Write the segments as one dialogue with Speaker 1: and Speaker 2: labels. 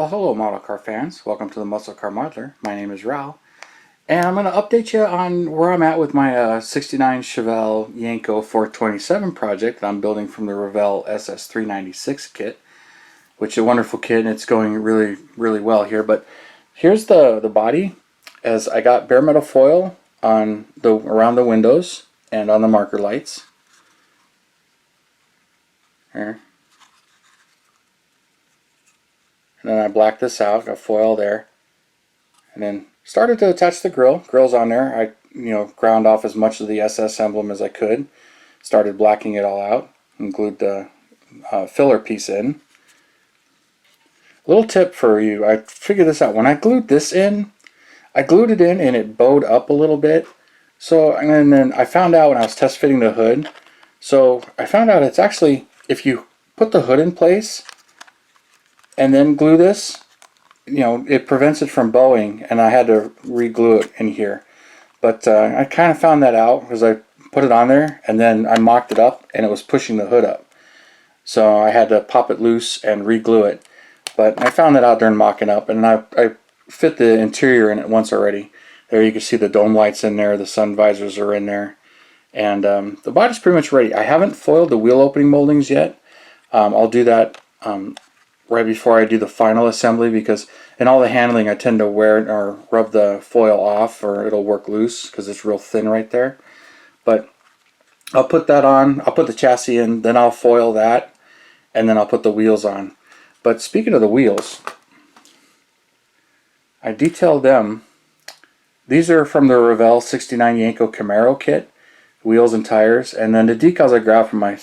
Speaker 1: Well, hello model car fans. Welcome to the Muscle Car Modeler. My name is Revell, and I'm going to update you on where I'm at with my 69 Chevelle Yenko 427 project that I'm building from the Revell SS396 kit, which is a wonderful kit and it's going really well here. But here's the body, as I got bare metal foil on around the windows and on the marker lights. Here. And then I blacked this out, got foil there, and then started to attach the grill. Grill's on there. I ground off as much of the SS emblem as I could. Started blacking it all out and glued the filler piece in. Little tip for you, I figured this out. When I glued this in, I glued it in and it bowed up a little bit. So, and then I found out when I was test fitting the hood, so I found out it's actually, if you put the hood in place and then glue this, it prevents it from bowing, and I had to re-glue it in here. But I kind of found that out because I put it on there and then I mocked it up and it was pushing the hood up. So I had to pop it loose and re-glue it. But I found that out during mocking up, and I fit the interior in it once already. There you can see the dome lights in there, the sun visors are in there, and the body's pretty much ready. I haven't foiled the wheel opening moldings yet. I'll do that right before I do the final assembly, because in all the handling I tend to wear or rub the foil off or it'll work loose because it's real thin right there. But I'll put that on, I'll put the chassis in, then I'll foil that, and then I'll put the wheels on. But speaking of the wheels, I detailed them. These are from the Revell 69 Yenko Camaro kit, wheels and tires, and then the decals I grabbed from my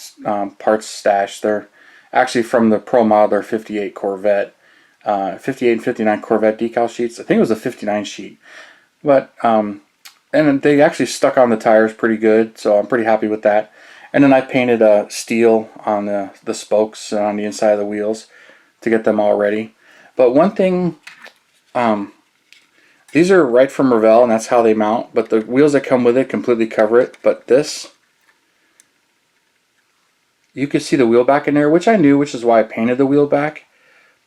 Speaker 1: parts stash. They're actually from the Pro Modeler 58 Corvette, 58 and 59 Corvette decal sheets. I think it was a 59 sheet, but and they actually stuck on the tires pretty good, so I'm pretty happy with that. And then I painted steel on the spokes and on the inside of the wheels to get them all ready. But one thing, these are right from Revell, and that's how they mount, but the wheels that come with it completely cover it. But this, you can see the wheel back in there, which I knew, which is why I painted the wheel back.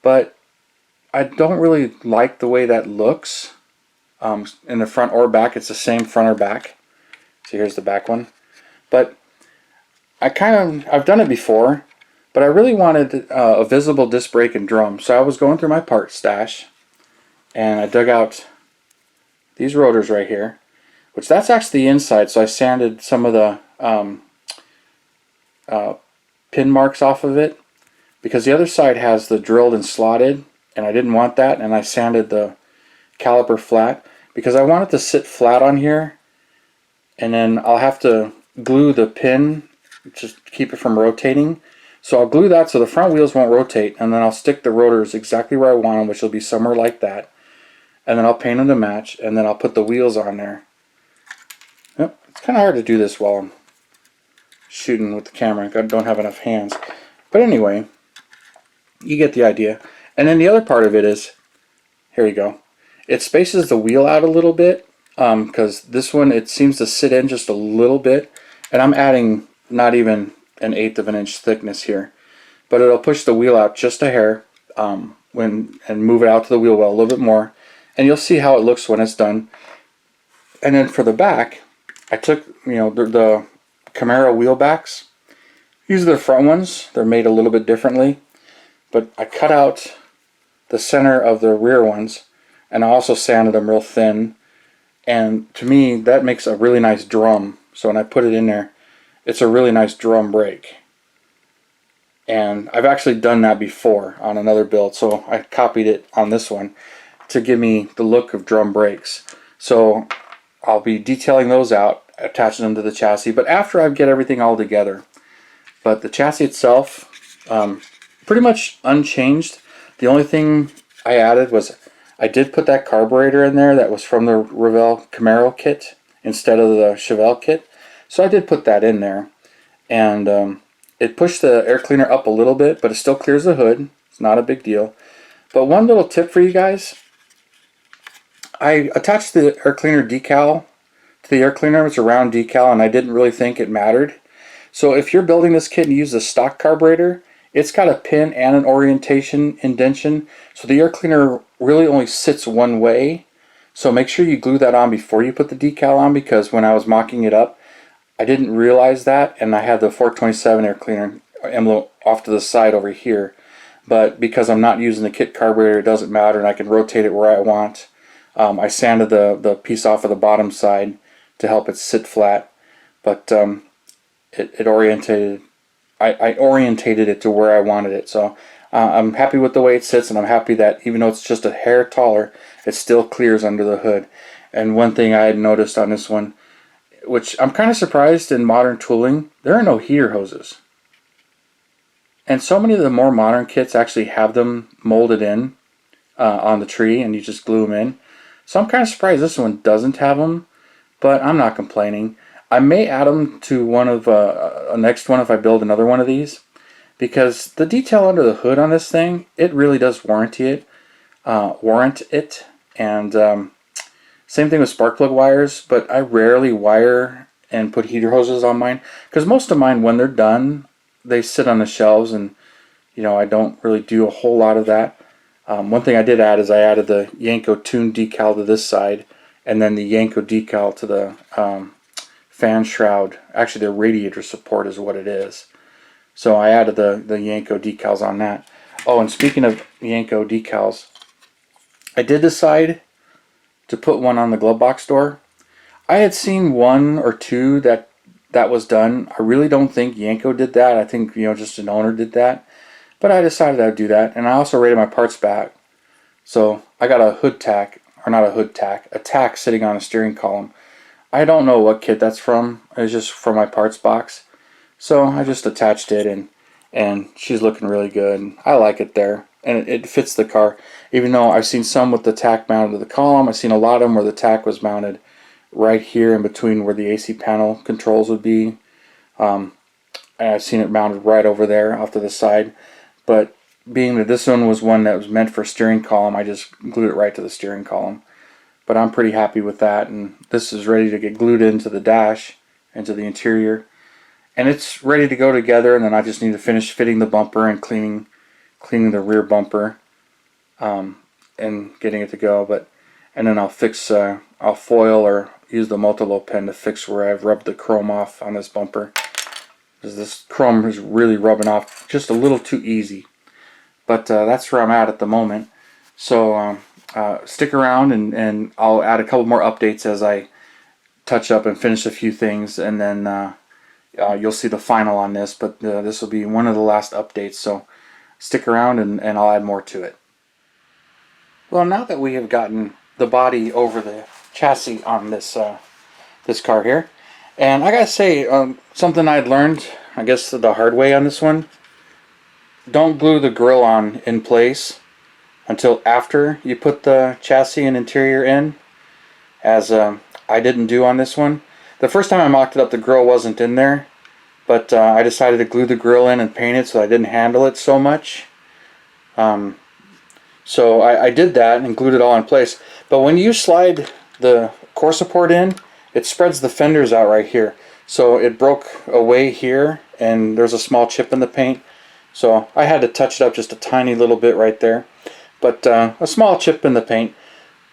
Speaker 1: But I don't really like the way that looks in the front or back. It's the same front or back. So here's the back one. But I've done it before, but I really wanted a visible disc brake and drum. So I was going through my part stash, and I dug out these rotors right here, which that's actually the inside. So I sanded some of the pin marks off of it, because the other side has the drilled and slotted, and I didn't want that, and I sanded the caliper flat because I want it to sit flat on here, and then I'll have to glue the pin just to keep it from rotating. So I'll glue that so the front wheels won't rotate, and then I'll stick the rotors exactly where I want them, which will be somewhere like that, and then I'll paint them to match, and then I'll put the wheels on there. Yep, it's kind of hard to do this while I'm shooting with the camera. I don't have enough hands. But anyway, you get the idea. And then the other part of it is, here you go, it spaces the wheel out a little bit, because this one, it seems to sit in just a little bit, and I'm adding not even an 1/8 of an inch thickness here, but it'll push the wheel out just a hair and move it out to the wheel well a little bit more, and you'll see how it looks when it's done. And then for the back, I took the Camaro wheel backs. These are the front ones. They're made a little bit differently, but I cut out the center of the rear ones, and I also sanded them real thin, and to me that makes a really nice drum. So when I put it in there, it's a really nice drum brake, and I've actually done that before on another build, so I copied it on this one to give me the look of drum brakes. So I'll be detailing those out, attaching them to the chassis, but after I get everything all together. But the chassis itself, pretty much unchanged. The only thing I added was I did put that carburetor in there that was from the Revell Camaro kit instead of the Chevelle kit. So I did put that in there, and it pushed the air cleaner up a little bit, but it still clears the hood. It's not a big deal. But one little tip for you guys, I attached the air cleaner decal to the air cleaner. It's a round decal, and I didn't really think it mattered. So if you're building this kit and you use the stock carburetor, it's got a pin and an orientation indentation, so the air cleaner really only sits one way. So make sure you glue that on before you put the decal on, because when I was mocking it up, I didn't realize that, and I had the 427 air cleaner envelope off to the side over here. But because I'm not using the kit carburetor, it doesn't matter, and I can rotate it where I want. I sanded the piece off of the bottom side to help it sit flat, but it orientated. I orientated it to where I wanted it. So I'm happy with the way it sits, and I'm happy that even though it's just a hair taller, it still clears under the hood. And one thing I had noticed on this one, which I'm kind of surprised in modern tooling, there are no heater hoses. And so many of the more modern kits actually have them molded in on the tree, and you just glue them in. So I'm kind of surprised this one doesn't have them, but I'm not complaining. I may add them to one of a next one if I build another one of these, because the detail under the hood on this thing, it really does warrant it. And same thing with spark plug wires, but I rarely wire and put heater hoses on mine, because most of mine, when they're done, they sit on the shelves, and I don't really do a whole lot of that. One thing I did add is I added the Yenko tune decal to this side, and then the Yenko decal to the fan shroud. Actually, the radiator support is what it is. So I added the Yenko decals on that. Oh, and speaking of Yenko decals, I did decide to put one on the glove box door. I had seen one or two that was done. I really don't think Yenko did that. I think just an owner did that. But I decided I'd do that, and I also rated my parts back. So I got a hood tack, or not a hood tack, a tack sitting on a steering column. I don't know what kit that's from. It was just from my parts box. So I just attached it, and she's looking really good. I like it there, and it fits the car. Even though I've seen some with the tack mounted to the column, I've seen a lot of them where the tack was mounted right here in between where the AC panel controls would be. And I've seen it mounted right over there off to the side. But being that this one was one that was meant for steering column, I just glued it right to the steering column. But I'm pretty happy with that, and this is ready to get glued into the dash, into the interior. And it's ready to go together, and then I just need to finish fitting the bumper and cleaning the rear bumper and getting it to go. And then I'll fix, I'll foil or use the multi-low pen to fix where I've rubbed the chrome off on this bumper, because this chrome is really rubbing off just a little too easy. But that's where I'm at the moment. So stick around, and I'll add a couple more updates as I touch up and finish a few things, and then you'll see the final on this. But this will be one of the last updates, so stick around, and I'll add more to it. Well, now that we have gotten the body over the chassis on this this car here, and I gotta say, something I'd learned, I guess the hard way on this one: don't glue the grill on in place until after you put the chassis and interior in, as I didn't do on this one. The first time I mocked it up, the grill wasn't in there, but I decided to glue the grill in and paint it so I didn't handle it so much. So I did that and glued it all in place. But when you slide the core support in, it spreads the fenders out right here. So it broke away here, and there's a small chip in the paint. So I had to touch it up just a tiny little bit right there. But a small chip in the paint.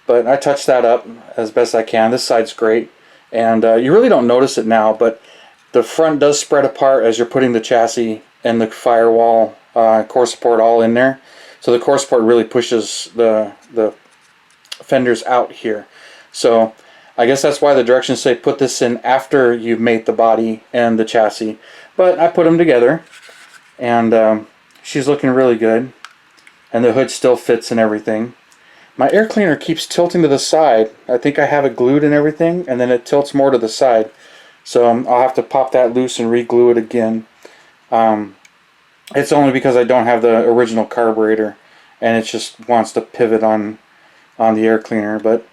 Speaker 1: But I touched that up as best I can. This side's great. And you really don't notice it now, but the front does spread apart as you're putting the chassis and the firewall core support all in there. So the core support really pushes the fenders out here. So I guess that's why the directions say put this in after you've made the body and the chassis. But I put them together, and she's looking really good. And the hood still fits and everything. My air cleaner keeps tilting to the side. I think I have it glued and everything, and then it tilts more to the side. So I'll have to pop that loose and re-glue it again. It's only because I don't have the original carburetor, and it just wants to pivot on the air cleaner. But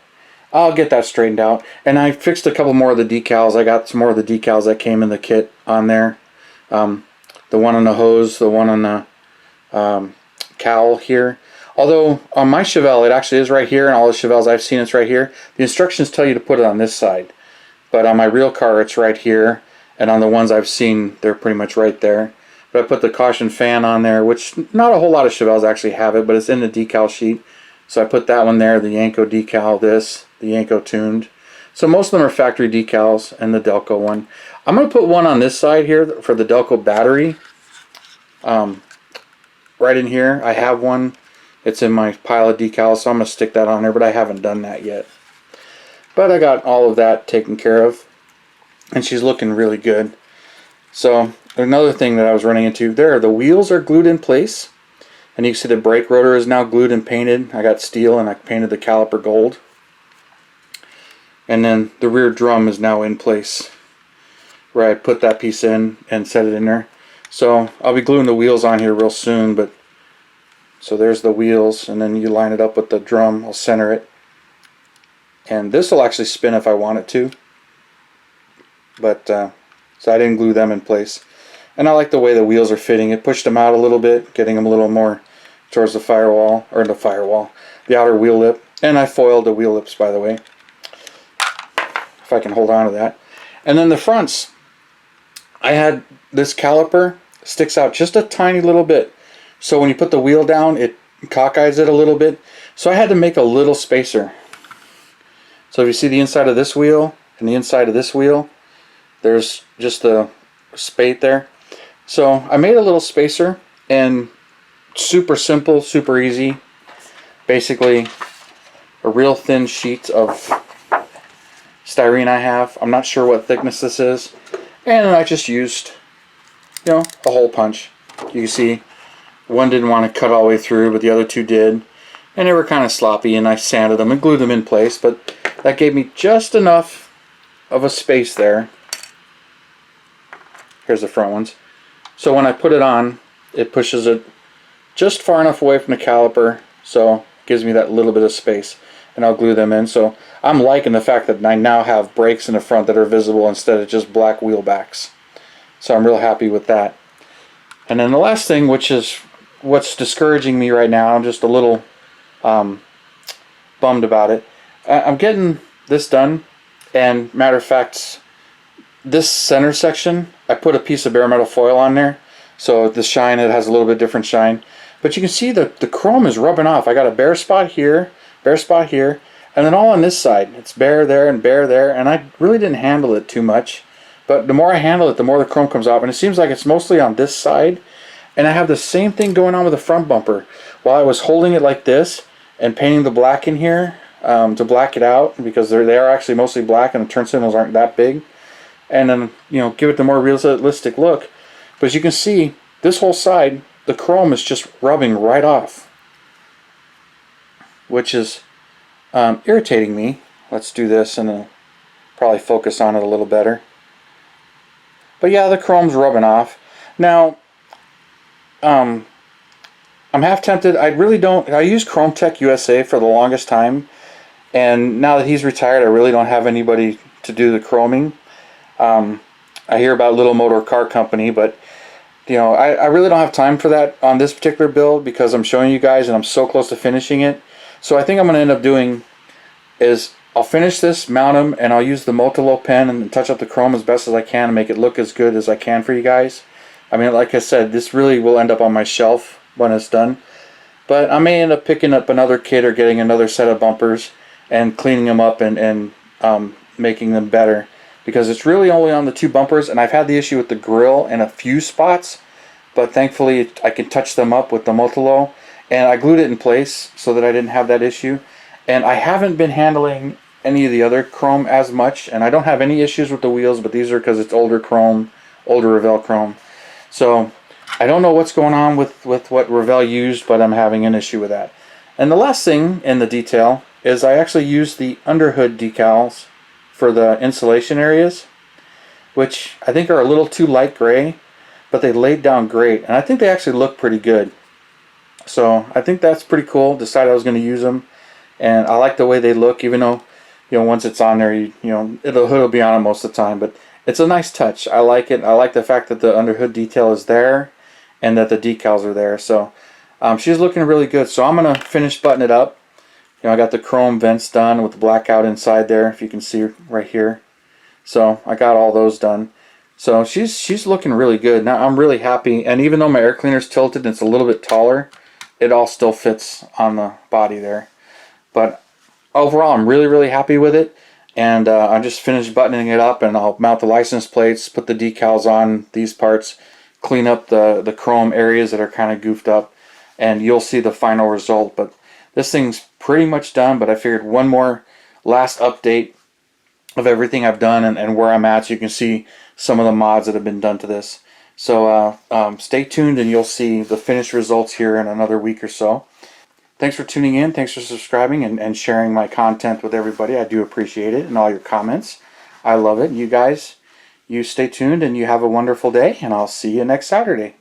Speaker 1: I'll get that straightened out. And I fixed a couple more of the decals. I got some more of the decals that came in the kit on there. The one on the hose, the one on the cowl here. Although on my Chevelle it actually is right here, and all the Chevelles I've seen it's right here. The instructions tell you to put it on this side. But on my real car it's right here, and on the ones I've seen they're pretty much right there. But I put the caution fan on there, which not a whole lot of Chevelles actually have it, but it's in the decal sheet. So I put that one there, the Yenko decal, the Yenko tuned. So most of them are factory decals, and the Delco one. I'm going to put one on this side here for the Delco battery. Right in here, I have one. It's in my pile of decals, so I'm going to stick that on there, but I haven't done that yet. But I got all of that taken care of, and she's looking really good. So another thing that I was running into there, the wheels are glued in place, and you can see the brake rotor is now glued and painted. I got steel and I painted the caliper gold, and then the rear drum is now in place where I put that piece in and set it in there. So I'll be gluing the wheels on here real soon, but so there's the wheels, and then you line it up with the drum. I'll center it, and this will actually spin if I want it to, but so I didn't glue them in place. And I like the way the wheels are fitting. It pushed them out a little bit, getting them a little more towards the firewall, or the outer wheel lip. And I foiled the wheel lips, by the way, if I can hold on to that. And then the fronts, I had this caliper sticks out just a tiny little bit. So when you put the wheel down, it cockeyes it a little bit. So I had to make a little spacer. So if you see the inside of this wheel and the inside of this wheel, there's just a spate there. So I made a little spacer, and super simple, super easy. Basically a real thin sheet of styrene I have. I'm not sure what thickness this is. And I just used, a hole punch. You can see one didn't want to cut all the way through, but the other two did. And they were kind of sloppy, and I sanded them and glued them in place. But that gave me just enough of a space there. Here's the front ones. So when I put it on, it pushes it just far enough away from the caliper, so it gives me that little bit of space, and I'll glue them in. So I'm liking the fact that I now have brakes in the front that are visible instead of just black wheel backs. So I'm real happy with that. And then the last thing, which is what's discouraging me right now, I'm just a little bummed about it. I'm getting this done, and matter of fact, this center section, I put a piece of bare metal foil on there, so the shine, it has a little bit different shine. But you can see the chrome is rubbing off. I got a bare spot here, and then all on this side. It's bare there and bare there, and I really didn't handle it too much. But the more I handle it, the more the chrome comes off, and it seems like it's mostly on this side. And I have the same thing going on with the front bumper. While I was holding it like this and painting the black in here to black it out, because they are actually mostly black and the turn signals aren't that big. And then, give it the more realistic look. But as you can see, this whole side, the chrome is just rubbing right off, which is irritating me. Let's do this, and I'll probably focus on it a little better. But yeah, the chrome's rubbing off. Now, I'm half tempted. I used Chrome Tech USA for the longest time, and now that he's retired, I really don't have anybody to do the chroming. I hear about Little Motor Car Company, but I really don't have time for that on this particular build, because I'm showing you guys and I'm so close to finishing it. So I think I'm going to end up doing is I'll finish this, mount them, and I'll use the Motolo pen and touch up the chrome as best as I can and make it look as good as I can for you guys. I mean, like I said, this really will end up on my shelf when it's done. But I may end up picking up another kit or getting another set of bumpers and cleaning them up and making them better. Because it's really only on the two bumpers, and I've had the issue with the grill in a few spots, but thankfully I can touch them up with the Motolo, and I glued it in place so that I didn't have that issue. And I haven't been handling any of the other chrome as much, and I don't have any issues with the wheels, but these are because it's older chrome, older Revell chrome. So I don't know what's going on with what Revell used, but I'm having an issue with that. And the last thing in the detail is I actually used the underhood decals for the insulation areas, which I think are a little too light gray, but they laid down great, and I think they actually look pretty good. So I think that's pretty cool. Decided I was going to use them, and I like the way they look, even though once it's on there, the hood will be on it most of the time, but it's a nice touch. I like it. I like the fact that the underhood detail is there and that the decals are there. So she's looking really good. So I'm going to finish buttoning it up. I got the chrome vents done with the blackout inside there, if you can see right here. So I got all those done. So she's looking really good. Now I'm really happy, and even though my air cleaner's tilted and it's a little bit taller, it all still fits on the body there. But overall, I'm really happy with it. And I just finished buttoning it up, and I'll mount the license plates, put the decals on these parts, clean up the chrome areas that are kind of goofed up, and you'll see the final result. But this thing's pretty much done, but I figured one more last update of everything I've done and where I'm at, so you can see some of the mods that have been done to this. So stay tuned, and you'll see the finished results here in another week or so. Thanks for tuning in. Thanks for subscribing and sharing my content with everybody. I do appreciate it, and all your comments. I love it. You guys, you stay tuned, and you have a wonderful day, and I'll see you next Saturday.